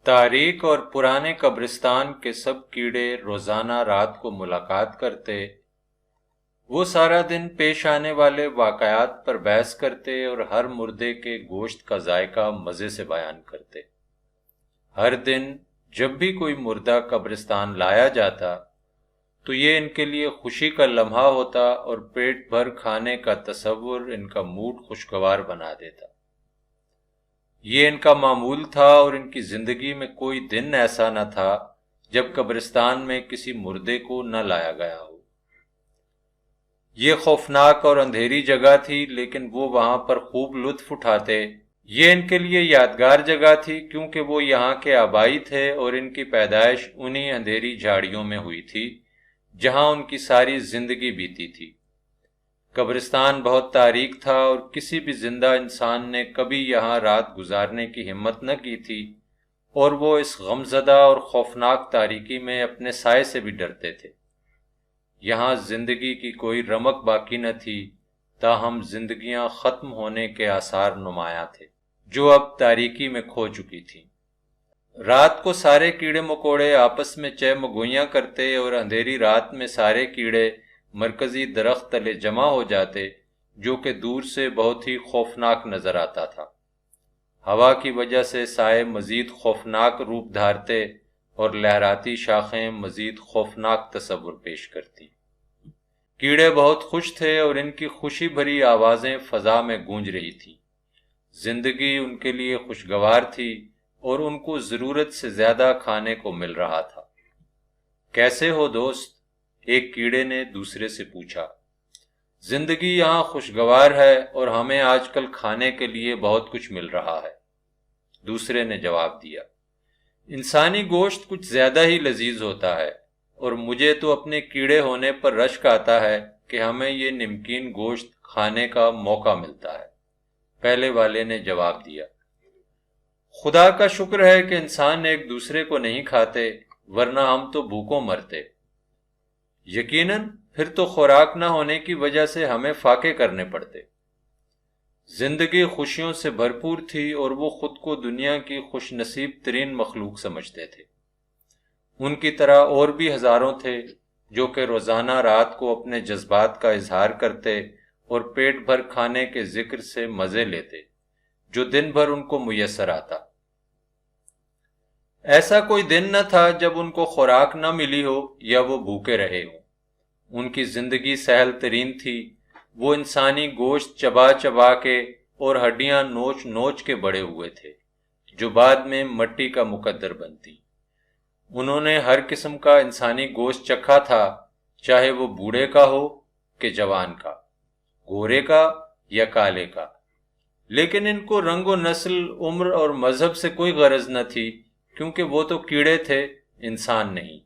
تاریک اور پرانے قبرستان کے سب کیڑے روزانہ رات کو ملاقات کرتے، وہ سارا دن پیش آنے والے واقعات پر بحث کرتے اور ہر مردے کے گوشت کا ذائقہ مزے سے بیان کرتے۔ ہر دن جب بھی کوئی مردہ قبرستان لایا جاتا تو یہ ان کے لیے خوشی کا لمحہ ہوتا اور پیٹ بھر کھانے کا تصور ان کا موڈ خوشگوار بنا دیتا۔ یہ ان کا معمول تھا اور ان کی زندگی میں کوئی دن ایسا نہ تھا جب قبرستان میں کسی مردے کو نہ لایا گیا ہو۔ یہ خوفناک اور اندھیری جگہ تھی، لیکن وہ وہاں پر خوب لطف اٹھاتے۔ یہ ان کے لیے یادگار جگہ تھی کیونکہ وہ یہاں کے آبائی تھے اور ان کی پیدائش انہی اندھیری جھاڑیوں میں ہوئی تھی جہاں ان کی ساری زندگی بیتی تھی۔ قبرستان بہت تاریک تھا اور کسی بھی زندہ انسان نے کبھی یہاں رات گزارنے کی ہمت نہ کی تھی، اور وہ اس غمزدہ اور خوفناک تاریکی میں اپنے سائے سے بھی ڈرتے تھے۔ یہاں زندگی کی کوئی رمق باقی نہ تھی، تاہم زندگیاں ختم ہونے کے آثار نمایاں تھے جو اب تاریکی میں کھو چکی تھیں۔ رات کو سارے کیڑے مکوڑے آپس میں چہ مگوئیاں کرتے اور اندھیری رات میں سارے کیڑے مرکزی درخت تلے جمع ہو جاتے، جو کہ دور سے بہت ہی خوفناک نظر آتا تھا۔ ہوا کی وجہ سے سائے مزید خوفناک روپ دھارتے اور لہراتی شاخیں مزید خوفناک تصور پیش کرتی۔ کیڑے بہت خوش تھے اور ان کی خوشی بھری آوازیں فضا میں گونج رہی تھی۔ زندگی ان کے لیے خوشگوار تھی اور ان کو ضرورت سے زیادہ کھانے کو مل رہا تھا۔ کیسے ہو دوست؟ ایک کیڑے نے دوسرے سے پوچھا۔ زندگی یہاں خوشگوار ہے اور ہمیں آج کل کھانے کے لیے بہت کچھ مل رہا ہے، دوسرے نے جواب دیا۔ انسانی گوشت کچھ زیادہ ہی لذیذ ہوتا ہے اور مجھے تو اپنے کیڑے ہونے پر رشک آتا ہے کہ ہمیں یہ نمکین گوشت کھانے کا موقع ملتا ہے، پہلے والے نے جواب دیا۔ خدا کا شکر ہے کہ انسان ایک دوسرے کو نہیں کھاتے، ورنہ ہم تو بھوکوں مرتے۔ یقیناً پھر تو خوراک نہ ہونے کی وجہ سے ہمیں فاقے کرنے پڑتے۔ زندگی خوشیوں سے بھرپور تھی اور وہ خود کو دنیا کی خوش نصیب ترین مخلوق سمجھتے تھے۔ ان کی طرح اور بھی ہزاروں تھے جو کہ روزانہ رات کو اپنے جذبات کا اظہار کرتے اور پیٹ بھر کھانے کے ذکر سے مزے لیتے جو دن بھر ان کو میسر آتا۔ ایسا کوئی دن نہ تھا جب ان کو خوراک نہ ملی ہو یا وہ بھوکے رہے ہوں۔ ان کی زندگی سہل ترین تھی۔ وہ انسانی گوشت چبا چبا کے اور ہڈیاں نوچ نوچ کے بڑے ہوئے تھے جو بعد میں مٹی کا مقدر بنتی۔ انہوں نے ہر قسم کا انسانی گوشت چکھا تھا، چاہے وہ بوڑھے کا ہو کہ جوان کا، گورے کا یا کالے کا، لیکن ان کو رنگ و نسل، عمر اور مذہب سے کوئی غرض نہ تھی، کیونکہ وہ تو کیڑے تھے، انسان نہیں۔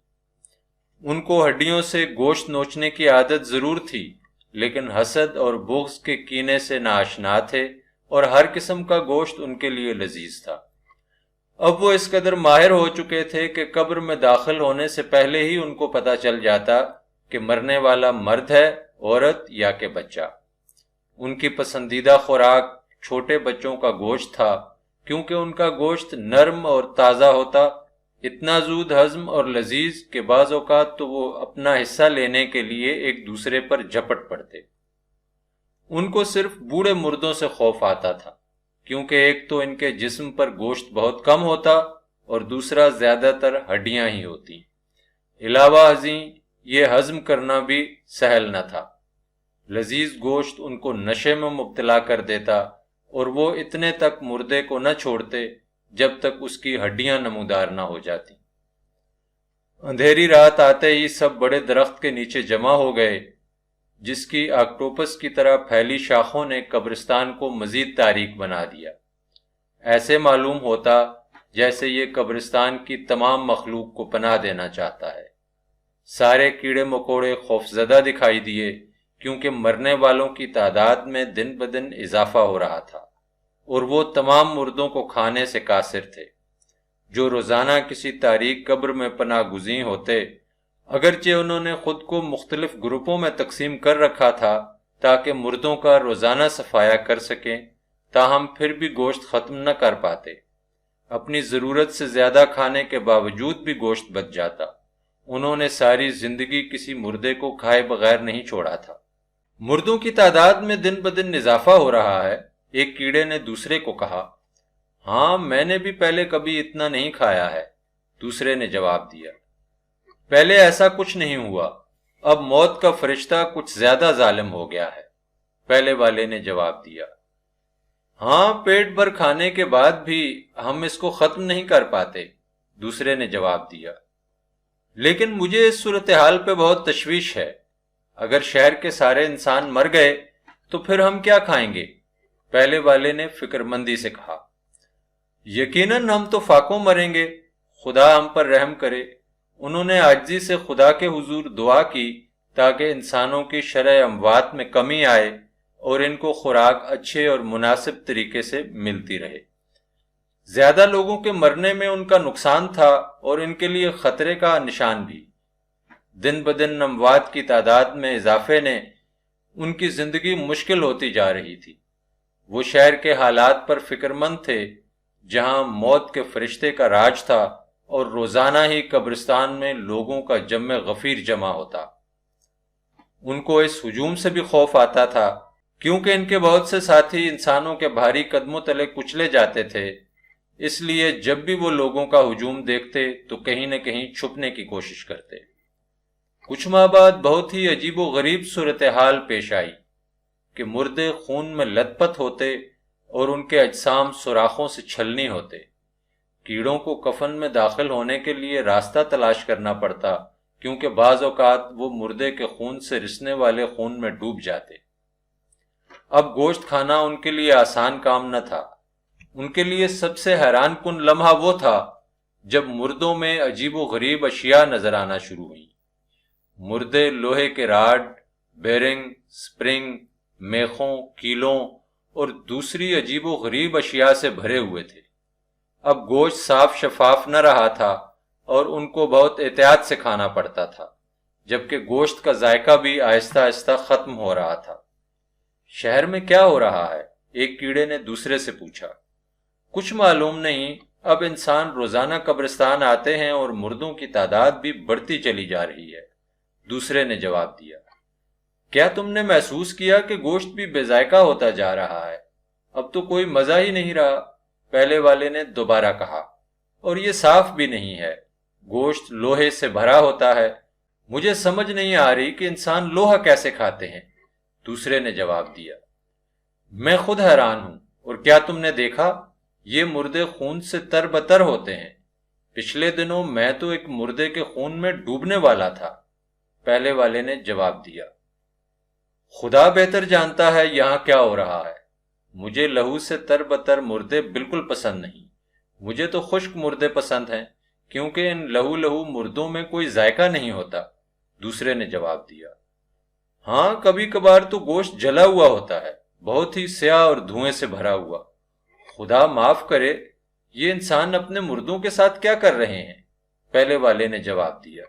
ان کو ہڈیوں سے گوشت نوچنے کی عادت ضرور تھی، لیکن حسد اور بغض کے کینے سے ناآشنا تھے اور ہر قسم کا گوشت ان کے لیے لذیذ تھا۔ اب وہ اس قدر ماہر ہو چکے تھے کہ قبر میں داخل ہونے سے پہلے ہی ان کو پتہ چل جاتا کہ مرنے والا مرد ہے، عورت یا کہ بچہ۔ ان کی پسندیدہ خوراک چھوٹے بچوں کا گوشت تھا، کیونکہ ان کا گوشت نرم اور تازہ ہوتا، اتنا زود ہضم اور لذیذ کہ بعض اوقات تو وہ اپنا حصہ لینے کے لیے ایک دوسرے پر جھپٹ پڑتے۔ ان کو صرف بوڑھے مردوں سے خوف آتا تھا، کیونکہ ایک تو ان کے جسم پر گوشت بہت کم ہوتا اور دوسرا زیادہ تر ہڈیاں ہی ہوتی۔ علاوہ ازیں یہ ہضم کرنا بھی سہل نہ تھا۔ لذیذ گوشت ان کو نشے میں مبتلا کر دیتا اور وہ اتنے تک مردے کو نہ چھوڑتے جب تک اس کی ہڈیاں نمودار نہ ہو جاتی۔ اندھیری رات آتے ہی سب بڑے درخت کے نیچے جمع ہو گئے، جس کی آکٹوپس کی طرح پھیلی شاخوں نے قبرستان کو مزید تاریک بنا دیا۔ ایسے معلوم ہوتا جیسے یہ قبرستان کی تمام مخلوق کو پناہ دینا چاہتا ہے۔ سارے کیڑے مکوڑے خوفزدہ دکھائی دیے، کیونکہ مرنے والوں کی تعداد میں دن بدن اضافہ ہو رہا تھا اور وہ تمام مردوں کو کھانے سے قاصر تھے، جو روزانہ کسی تاریک قبر میں پناہ گزین ہوتے۔ اگرچہ انہوں نے خود کو مختلف گروپوں میں تقسیم کر رکھا تھا تاکہ مردوں کا روزانہ صفایا کر سکیں، تاہم پھر بھی گوشت ختم نہ کر پاتے۔ اپنی ضرورت سے زیادہ کھانے کے باوجود بھی گوشت بچ جاتا۔ انہوں نے ساری زندگی کسی مردے کو کھائے بغیر نہیں چھوڑا تھا۔ مردوں کی تعداد میں دن بدن اضافہ ہو رہا ہے، ایک کیڑے نے دوسرے کو کہا۔ ہاں، میں نے بھی پہلے کبھی اتنا نہیں کھایا ہے، دوسرے نے جواب دیا۔ پہلے ایسا کچھ نہیں ہوا، اب موت کا فرشتہ کچھ زیادہ ظالم ہو گیا ہے، پہلے والے نے جواب دیا۔ ہاں، پیٹ بھر کھانے کے بعد بھی ہم اس کو ختم نہیں کر پاتے، دوسرے نے جواب دیا۔ لیکن مجھے اس صورتحال پہ بہت تشویش ہے۔ اگر شہر کے سارے انسان مر گئے تو پھر ہم کیا کھائیں گے؟ پہلے والے نے فکر مندی سے کہا۔ یقیناً ہم تو فاقوں مریں گے، خدا ہم پر رحم کرے۔ انہوں نے عاجزی سے خدا کے حضور دعا کی تاکہ انسانوں کی شرح اموات میں کمی آئے اور ان کو خوراک اچھے اور مناسب طریقے سے ملتی رہے۔ زیادہ لوگوں کے مرنے میں ان کا نقصان تھا اور ان کے لیے خطرے کا نشان بھی۔ دن بدن اموات کی تعداد میں اضافے نے ان کی زندگی مشکل ہوتی جا رہی تھی۔ وہ شہر کے حالات پر فکر مند تھے جہاں موت کے فرشتے کا راج تھا اور روزانہ ہی قبرستان میں لوگوں کا جمع غفیر جمع ہوتا۔ ان کو اس ہجوم سے بھی خوف آتا تھا کیونکہ ان کے بہت سے ساتھی انسانوں کے بھاری قدموں تلے کچلے جاتے تھے، اس لیے جب بھی وہ لوگوں کا ہجوم دیکھتے تو کہیں نہ کہیں چھپنے کی کوشش کرتے۔ کچھ ماہ بعد بہت ہی عجیب و غریب صورتحال پیش آئی کہ مردے خون میں لت پت ہوتے اور ان کے اجسام سوراخوں سے چھلنی ہوتے۔ کیڑوں کو کفن میں داخل ہونے کے لیے راستہ تلاش کرنا پڑتا کیونکہ بعض اوقات وہ مردے کے خون سے رسنے والے خون میں ڈوب جاتے۔ اب گوشت کھانا ان کے لیے آسان کام نہ تھا۔ ان کے لیے سب سے حیران کن لمحہ وہ تھا جب مردوں میں عجیب و غریب اشیاء نظر آنا شروع ہوئیں۔ مردے لوہے کے راڈ، بیرنگ، سپرنگ، میخوں، کیلوں اور دوسری عجیب و غریب اشیاء سے بھرے ہوئے تھے۔ اب گوشت صاف شفاف نہ رہا تھا اور ان کو بہت احتیاط سے کھانا پڑتا تھا، جبکہ گوشت کا ذائقہ بھی آہستہ آہستہ ختم ہو رہا تھا۔ شہر میں کیا ہو رہا ہے؟ ایک کیڑے نے دوسرے سے پوچھا۔ کچھ معلوم نہیں، اب انسان روزانہ قبرستان آتے ہیں اور مردوں کی تعداد بھی بڑھتی چلی جا رہی ہے، دوسرے نے جواب دیا۔ کیا تم نے محسوس کیا کہ گوشت بھی بے ذائقہ ہوتا جا رہا ہے؟ اب تو کوئی مزہ ہی نہیں رہا، پہلے والے نے دوبارہ کہا۔ اور یہ صاف بھی نہیں ہے، گوشت لوہے سے بھرا ہوتا ہے۔ مجھے سمجھ نہیں آ رہی کہ انسان لوہا کیسے کھاتے ہیں، دوسرے نے جواب دیا۔ میں خود حیران ہوں، اور کیا تم نے دیکھا؟ یہ مردے خون سے تر بتر ہوتے ہیں۔ پچھلے دنوں میں تو ایک مردے کے خون میں ڈوبنے والا تھا، پہلے والے نے جواب دیا۔ خدا بہتر جانتا ہے یہاں کیا ہو رہا ہے۔ مجھے لہو سے تر بتر مردے بالکل پسند نہیں، مجھے تو خشک مردے پسند ہیں کیونکہ ان لہو مردوں میں کوئی ذائقہ نہیں ہوتا، دوسرے نے جواب دیا۔ ہاں، کبھی کبھار تو گوشت جلا ہوا ہوتا ہے، بہت ہی سیاہ اور دھوئیں سے بھرا ہوا۔ خدا معاف کرے، یہ انسان اپنے مردوں کے ساتھ کیا کر رہے ہیں، پہلے والے نے جواب دیا۔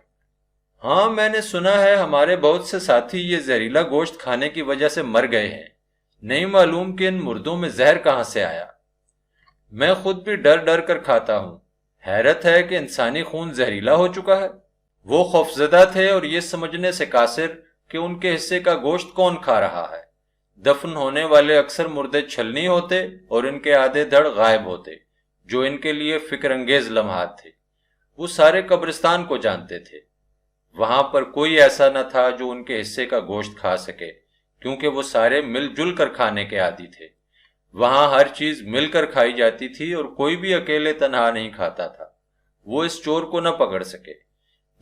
ہاں، میں نے سنا ہے ہمارے بہت سے ساتھی یہ زہریلا گوشت کھانے کی وجہ سے مر گئے ہیں، نہیں معلوم کہ ان مردوں میں زہر کہاں سے آیا۔ میں خود بھی ڈر ڈر کر کھاتا ہوں، حیرت ہے کہ انسانی خون زہریلا ہو چکا ہے۔ وہ خوفزدہ تھے اور یہ سمجھنے سے قاصر کہ ان کے حصے کا گوشت کون کھا رہا ہے۔ دفن ہونے والے اکثر مردے چھلنی ہوتے اور ان کے آدھے دھڑ غائب ہوتے، جو ان کے لیے فکر انگیز لمحات تھے۔ وہ سارے قبرستان کو جانتے تھے، وہاں پر کوئی ایسا نہ تھا جو ان کے حصے کا گوشت کھا سکے، کیونکہ وہ سارے مل جل کر کھانے کے عادی تھے۔ وہاں ہر چیز مل کر کھائی جاتی تھی اور کوئی بھی اکیلے تنہا نہیں کھاتا تھا۔ وہ اس چور کو نہ پکڑ سکے۔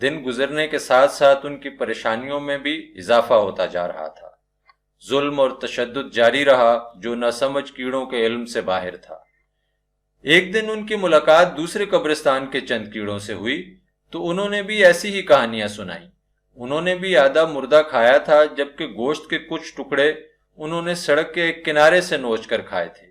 دن گزرنے کے ساتھ ساتھ ان کی پریشانیوں میں بھی اضافہ ہوتا جا رہا تھا۔ ظلم اور تشدد جاری رہا جو نہ سمجھ کیڑوں کے علم سے باہر تھا۔ ایک دن ان کی ملاقات دوسرے قبرستان کے چند کیڑوں سے ہوئی تو انہوں نے بھی ایسی ہی کہانیاں سنائیں۔ انہوں نے بھی آدھا مردہ کھایا تھا، جبکہ گوشت کے کچھ ٹکڑے انہوں نے سڑک کے ایک کنارے سے نوچ کر کھائے تھے۔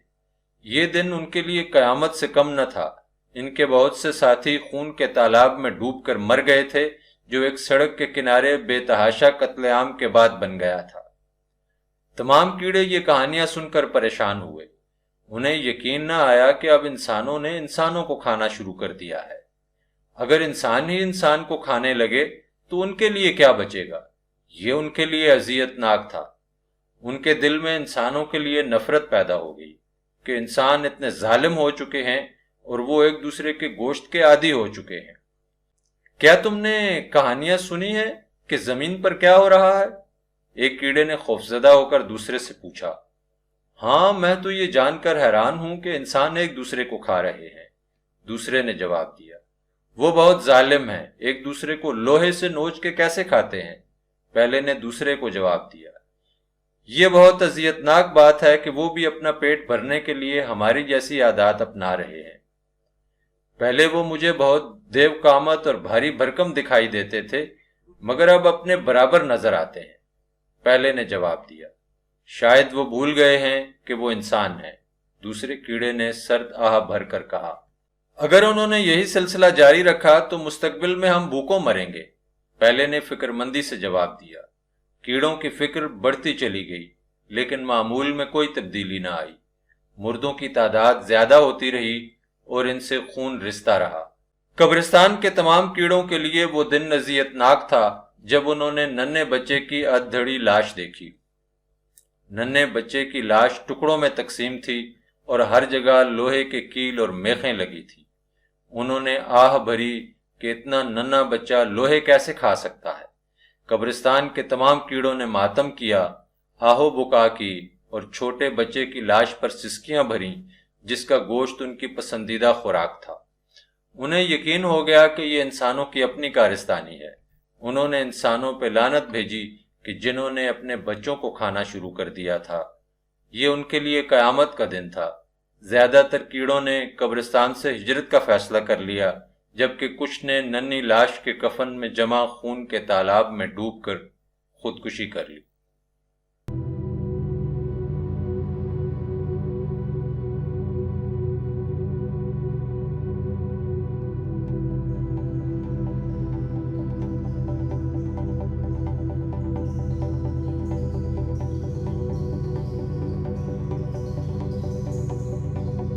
یہ دن ان کے لیے قیامت سے کم نہ تھا۔ ان کے بہت سے ساتھی خون کے تالاب میں ڈوب کر مر گئے تھے، جو ایک سڑک کے کنارے بے تحاشا قتل عام کے بعد بن گیا تھا۔ تمام کیڑے یہ کہانیاں سن کر پریشان ہوئے۔ انہیں یقین نہ آیا کہ اب انسانوں نے انسانوں کو کھانا شروع کر دیا ہے۔ اگر انسان ہی انسان کو کھانے لگے تو ان کے لیے کیا بچے گا؟ یہ ان کے لیے اذیت ناک تھا۔ ان کے دل میں انسانوں کے لیے نفرت پیدا ہو گئی کہ انسان اتنے ظالم ہو چکے ہیں اور وہ ایک دوسرے کے گوشت کے عادی ہو چکے ہیں۔ کیا تم نے کہانیاں سنی ہے کہ زمین پر کیا ہو رہا ہے؟ ایک کیڑے نے خوفزدہ ہو کر دوسرے سے پوچھا۔ ہاں، میں تو یہ جان کر حیران ہوں کہ انسان ایک دوسرے کو کھا رہے ہیں، دوسرے نے جواب دیا۔ وہ بہت ظالم ہیں، ایک دوسرے کو لوہے سے نوچ کے کیسے کھاتے ہیں؟ پہلے نے دوسرے کو جواب دیا۔ یہ بہت اذیتناک بات ہے کہ وہ بھی اپنا پیٹ بھرنے کے لیے ہماری جیسی عادات اپنا رہے ہیں۔ پہلے وہ مجھے بہت دیو قامت اور بھاری بھرکم دکھائی دیتے تھے، مگر اب اپنے برابر نظر آتے ہیں، پہلے نے جواب دیا۔ شاید وہ بھول گئے ہیں کہ وہ انسان ہیں، دوسرے کیڑے نے سرد آہ بھر کر کہا۔ اگر انہوں نے یہی سلسلہ جاری رکھا تو مستقبل میں ہم بھوکوں مریں گے، پہلے نے فکر مندی سے جواب دیا۔ کیڑوں کی فکر بڑھتی چلی گئی، لیکن معمول میں کوئی تبدیلی نہ آئی۔ مردوں کی تعداد زیادہ ہوتی رہی اور ان سے خون رستا رہا۔ قبرستان کے تمام کیڑوں کے لیے وہ دن اذیت ناک تھا جب انہوں نے ننھے بچے کی ادھ دھڑی لاش دیکھی۔ ننھے بچے کی لاش ٹکڑوں میں تقسیم تھی اور ہر جگہ لوہے کے کیل اور میخیں لگی تھی۔ انہوں نے آہ بھری کہ اتنا ننھا بچہ لوہے کیسے کھا سکتا ہے۔ قبرستان کے تمام کیڑوں نے ماتم کیا، آہو بکا کی اور چھوٹے بچے کی لاش پر سسکیاں بھریں جس کا گوشت ان کی پسندیدہ خوراک تھا۔ انہیں یقین ہو گیا کہ یہ انسانوں کی اپنی کارستانی ہے۔ انہوں نے انسانوں پہ لعنت بھیجی کہ جنہوں نے اپنے بچوں کو کھانا شروع کر دیا تھا۔ یہ ان کے لیے قیامت کا دن تھا۔ زیادہ تر کیڑوں نے قبرستان سے ہجرت کا فیصلہ کر لیا، جبکہ کچھ نے ننھی لاش کے کفن میں جمع خون کے تالاب میں ڈوب کر خودکشی کر لی۔